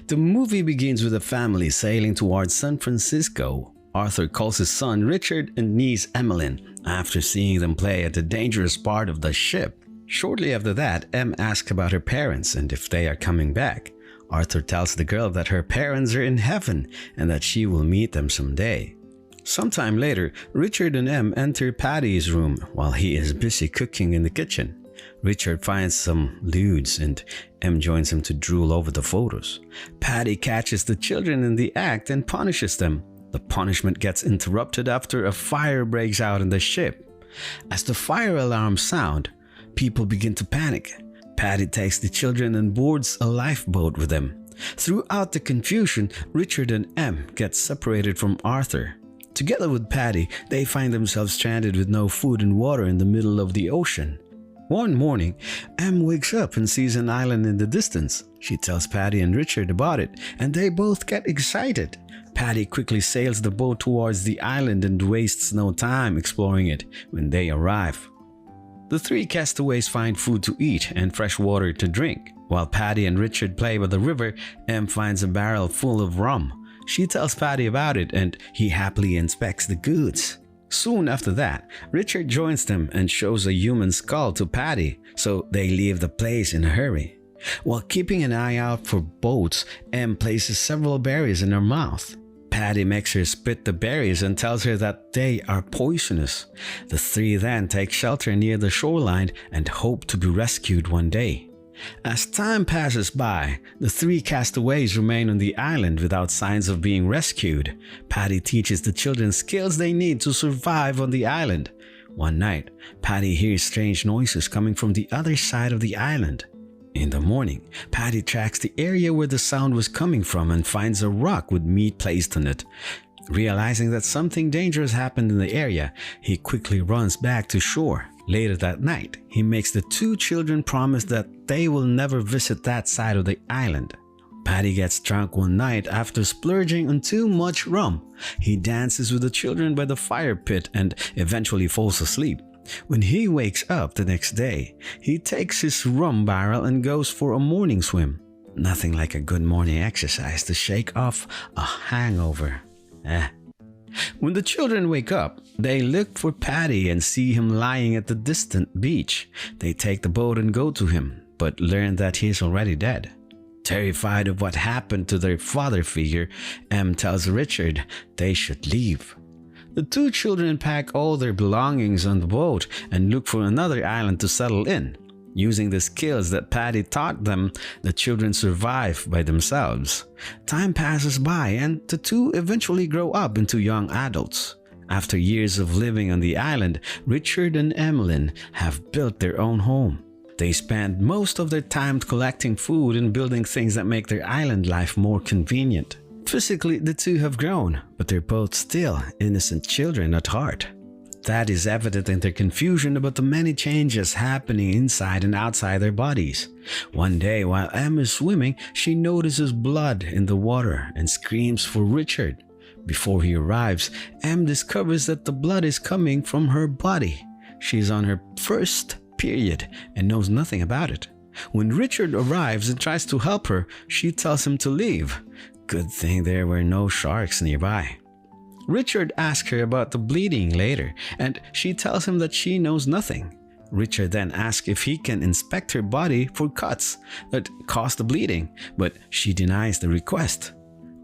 The movie begins with a family sailing towards San Francisco. Arthur calls his son Richard and niece Emmeline after seeing them play at the dangerous part of the ship. Shortly after that, Em asks about her parents and if they are coming back. Arthur tells the girl that her parents are in heaven and that she will meet them someday. Sometime later, Richard and Em enter Paddy's room while he is busy cooking in the kitchen. Richard finds some lewds and Em joins him to drool over the photos. Paddy catches the children in the act and punishes them. The punishment gets interrupted after a fire breaks out in the ship. As the fire alarms sound, people begin to panic. Paddy takes the children and boards a lifeboat with them. Throughout the confusion, Richard and Em get separated from Arthur. Together with Paddy, they find themselves stranded with no food and water in the middle of the ocean. One morning, Em wakes up and sees an island in the distance. She tells Paddy and Richard about it, and they both get excited. Paddy quickly sails the boat towards the island and wastes no time exploring it when they arrive. The three castaways find food to eat and fresh water to drink. While Paddy and Richard play by the river, Em finds a barrel full of rum. She tells Paddy about it and he happily inspects the goods. Soon after that, Richard joins them and shows a human skull to Paddy, so they leave the place in a hurry. While keeping an eye out for boats, Em places several berries in her mouth. Paddy makes her spit the berries and tells her that they are poisonous. The three then take shelter near the shoreline and hope to be rescued one day. As time passes by, the three castaways remain on the island without signs of being rescued. Paddy teaches the children skills they need to survive on the island. One night, Paddy hears strange noises coming from the other side of the island. In the morning, Paddy tracks the area where the sound was coming from and finds a rock with meat placed on it. Realizing that something dangerous happened in the area, he quickly runs back to shore. Later that night, he makes the two children promise that they will never visit that side of the island. Paddy gets drunk one night after splurging on too much rum. He dances with the children by the fire pit and eventually falls asleep. When he wakes up the next day, he takes his rum barrel and goes for a morning swim. Nothing like a good morning exercise to shake off a hangover. When the children wake up, they look for Paddy and see him lying at the distant beach. They take the boat and go to him, but learn that he is already dead. Terrified of what happened to their father figure, Em tells Richard they should leave. The two children pack all their belongings on the boat and look for another island to settle in. Using the skills that Paddy taught them, the children survive by themselves. Time passes by and the two eventually grow up into young adults. After years of living on the island, Richard and Emmeline have built their own home. They spend most of their time collecting food and building things that make their island life more convenient. Physically, the two have grown, but they're both still innocent children at heart. That is evident in their confusion about the many changes happening inside and outside their bodies. One day, while Em is swimming, she notices blood in the water and screams for Richard. Before he arrives, Em discovers that the blood is coming from her body. She is on her first period and knows nothing about it. When Richard arrives and tries to help her, she tells him to leave. Good thing there were no sharks nearby. Richard asks her about the bleeding later, and she tells him that she knows nothing. Richard then asks if he can inspect her body for cuts that caused the bleeding, but she denies the request.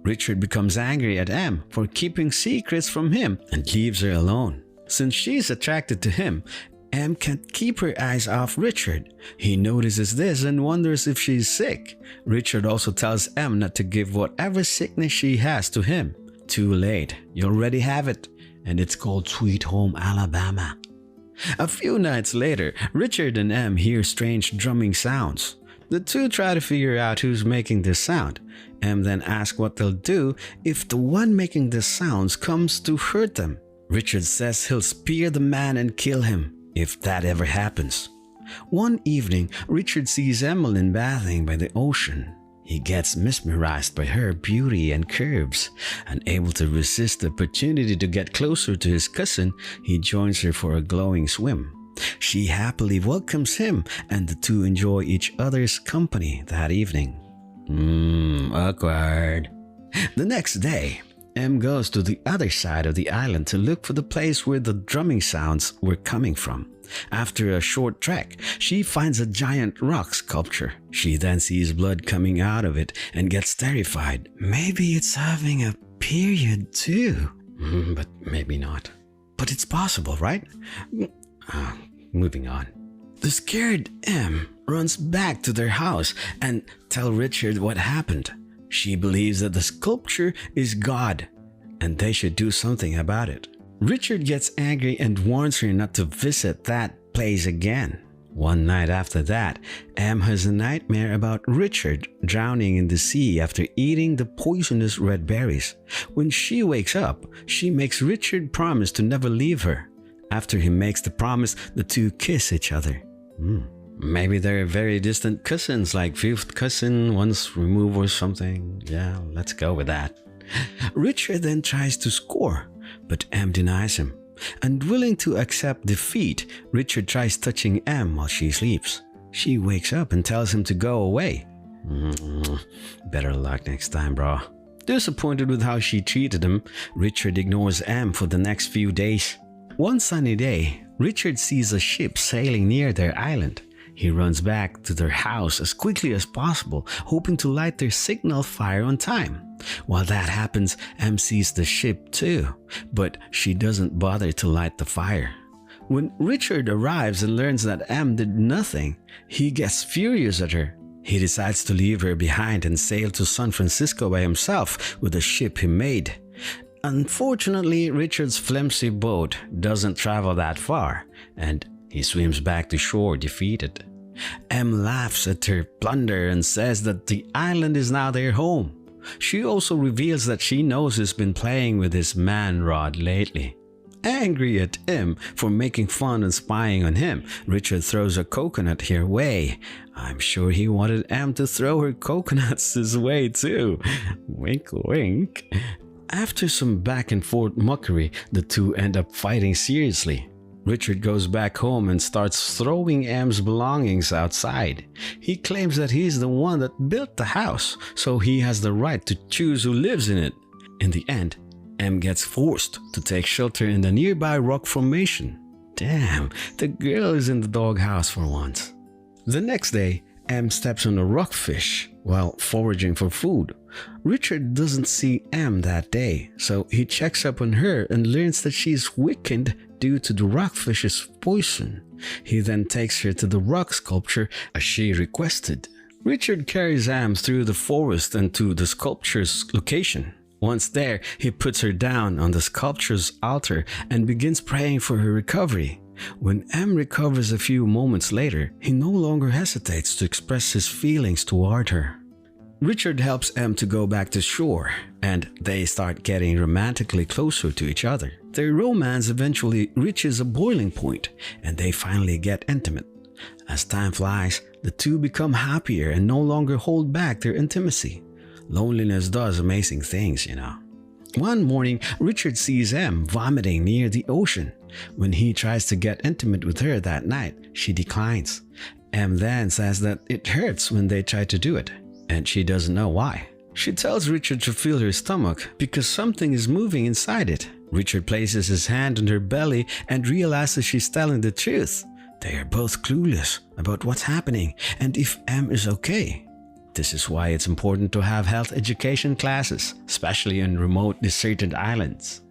Richard becomes angry at Em for keeping secrets from him and leaves her alone. Since she's attracted to him, Em can't keep her eyes off Richard. He notices this and wonders if she's sick. Richard also tells Em not to give whatever sickness she has to him. Too late, you already have it, and it's called Sweet Home Alabama. A few nights later, Richard and Em hear strange drumming sounds. The two try to figure out who's making this sound. Em then asks what they'll do if the one making the sounds comes to hurt them. Richard says he'll spear the man and kill him if that ever happens. One evening, Richard sees Emmeline bathing by the ocean. He gets mesmerized by her beauty and curves. Unable to resist the opportunity to get closer to his cousin, he joins her for a glowing swim. She happily welcomes him, and the two enjoy each other's company that evening. Awkward. The next day, Em goes to the other side of the island to look for the place where the drumming sounds were coming from. After a short trek, she finds a giant rock sculpture. She then sees blood coming out of it and gets terrified. Maybe it's having a period too. But maybe not. But it's possible, right? Moving on. The scared Em runs back to their house and tells Richard what happened. She believes that the sculpture is God and they should do something about it. Richard gets angry and warns her not to visit that place again. One night after that, Em has a nightmare about Richard drowning in the sea after eating the poisonous red berries. When she wakes up, she makes Richard promise to never leave her. After he makes the promise, the two kiss each other. Maybe they're very distant cousins, like fifth cousin once removed or something. Yeah, let's go with that. Richard then tries to score, but Em denies him. Unwilling to accept defeat, Richard tries touching Em while she sleeps. She wakes up and tells him to go away. Better luck next time, bro. Disappointed with how she treated him, Richard ignores Em for the next few days. One sunny day, Richard sees a ship sailing near their island. He runs back to their house as quickly as possible, hoping to light their signal fire on time. While that happens, Em sees the ship too, but she doesn't bother to light the fire. When Richard arrives and learns that Em did nothing, he gets furious at her. He decides to leave her behind and sail to San Francisco by himself with the ship he made. Unfortunately, Richard's flimsy boat doesn't travel that far, and he swims back to shore defeated. Em laughs at her blunder and says that the island is now their home. She also reveals that she knows he's been playing with his man rod lately. Angry at Em for making fun and spying on him, Richard throws a coconut her way. I'm sure he wanted Em to throw her coconuts his way too. Wink wink. After some back and forth mockery, the two end up fighting seriously. Richard goes back home and starts throwing Em's belongings outside. He claims that he's the one that built the house, so he has the right to choose who lives in it. In the end, Em gets forced to take shelter in the nearby rock formation. Damn, the girl is in the doghouse for once. The next day, Em steps on a rockfish while foraging for food. Richard doesn't see Em that day, so he checks up on her and learns that she's weakened due to the rockfish's poison. He then takes her to the rock sculpture as she requested. Richard carries Em through the forest and to the sculpture's location. Once there, he puts her down on the sculpture's altar and begins praying for her recovery. When Em recovers a few moments later, he no longer hesitates to express his feelings toward her. Richard helps Em to go back to shore, and they start getting romantically closer to each other. Their romance eventually reaches a boiling point, and they finally get intimate. As time flies, the two become happier and no longer hold back their intimacy. Loneliness does amazing things, you know. One morning, Richard sees Em vomiting near the ocean. When he tries to get intimate with her that night, she declines. Em then says that it hurts when they try to do it, and she doesn't know why. She tells Richard to feel her stomach because something is moving inside it. Richard places his hand on her belly and realizes she's telling the truth. They are both clueless about what's happening and if Em is okay. This is why it's important to have health education classes, especially on remote, deserted islands.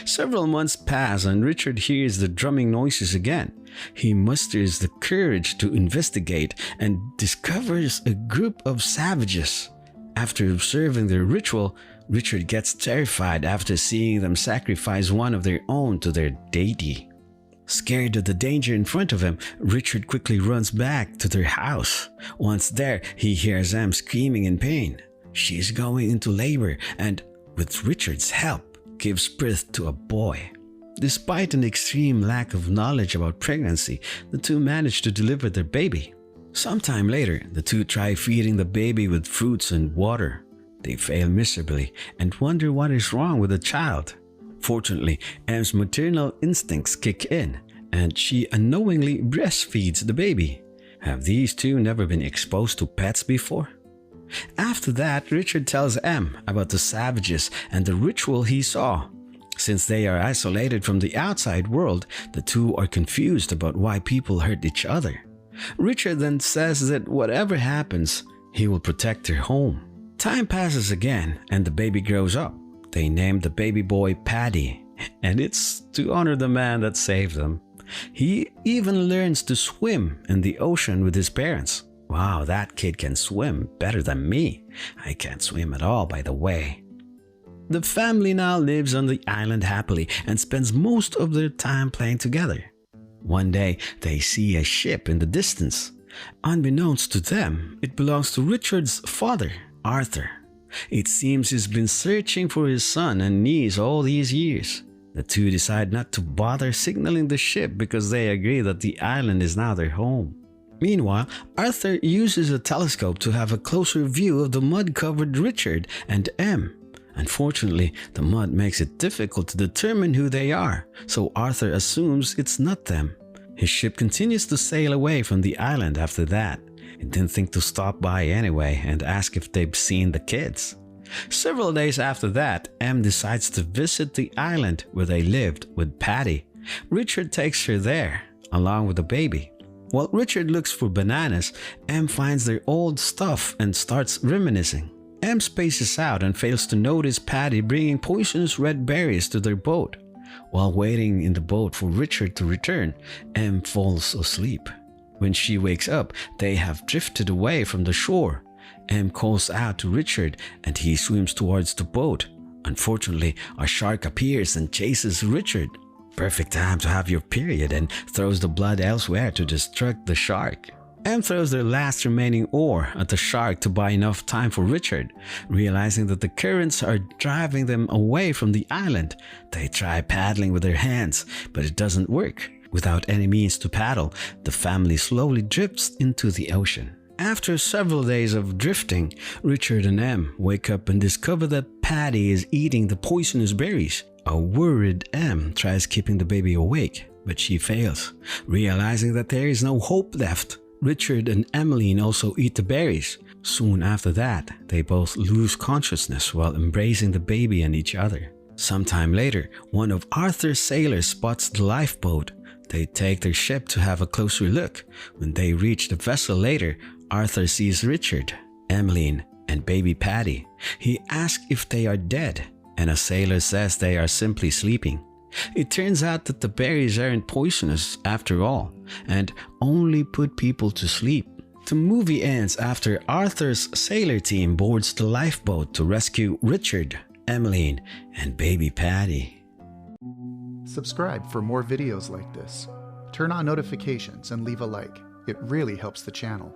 Several months pass and Richard hears the drumming noises again. He musters the courage to investigate and discovers a group of savages. After observing their ritual, Richard gets terrified after seeing them sacrifice one of their own to their deity. Scared of the danger in front of him, Richard quickly runs back to their house. Once there, he hears Em screaming in pain. She's going into labor and, with Richard's help, gives birth to a boy. Despite an extreme lack of knowledge about pregnancy, the two manage to deliver their baby. Sometime later, the two try feeding the baby with fruits and water. They fail miserably and wonder what is wrong with the child. Fortunately, Em's maternal instincts kick in, and she unknowingly breastfeeds the baby. Have these two never been exposed to pets before? After that, Richard tells Em about the savages and the ritual he saw. Since they are isolated from the outside world, the two are confused about why people hurt each other. Richard then says that whatever happens, he will protect their home. Time passes again and the baby grows up. They name the baby boy Paddy, and it's to honor the man that saved them. He even learns to swim in the ocean with his parents. Wow, that kid can swim better than me. I can't swim at all, by the way. The family now lives on the island happily and spends most of their time playing together. One day, they see a ship in the distance. Unbeknownst to them, it belongs to Richard's father, Arthur. It seems he's been searching for his son and niece all these years. The two decide not to bother signaling the ship because they agree that the island is now their home. Meanwhile, Arthur uses a telescope to have a closer view of the mud-covered Richard and Em. Unfortunately, the mud makes it difficult to determine who they are, so Arthur assumes it's not them. His ship continues to sail away from the island after that. He didn't think to stop by anyway and ask if they've seen the kids. Several days after that, Em decides to visit the island where they lived with Paddy. Richard takes her there, along with the baby. While Richard looks for bananas, Em finds their old stuff and starts reminiscing. Em spaces out and fails to notice Paddy bringing poisonous red berries to their boat. While waiting in the boat for Richard to return, Em falls asleep. When she wakes up, they have drifted away from the shore. Em calls out to Richard and he swims towards the boat. Unfortunately, a shark appears and chases Richard. Perfect time to have your period and throws the blood elsewhere to distract the shark. Em throws their last remaining oar at the shark to buy enough time for Richard. Realizing that the currents are driving them away from the island, they try paddling with their hands, but it doesn't work. Without any means to paddle, the family slowly drifts into the ocean. After several days of drifting, Richard and Em wake up and discover that Paddy is eating the poisonous berries. A worried Em tries keeping the baby awake, but she fails. Realizing that there is no hope left, Richard and Emmeline also eat the berries. Soon after that, they both lose consciousness while embracing the baby and each other. Sometime later, one of Arthur's sailors spots the lifeboat. They take their ship to have a closer look. When they reach the vessel later, Arthur sees Richard, Emmeline, and baby Paddy. He asks if they are dead, and a sailor says they are simply sleeping. It turns out that the berries aren't poisonous after all, and only put people to sleep. The movie ends after Arthur's sailor team boards the lifeboat to rescue Richard, Emmeline, and baby Paddy. Subscribe for more videos like this. Turn on notifications and leave a like. It really helps the channel.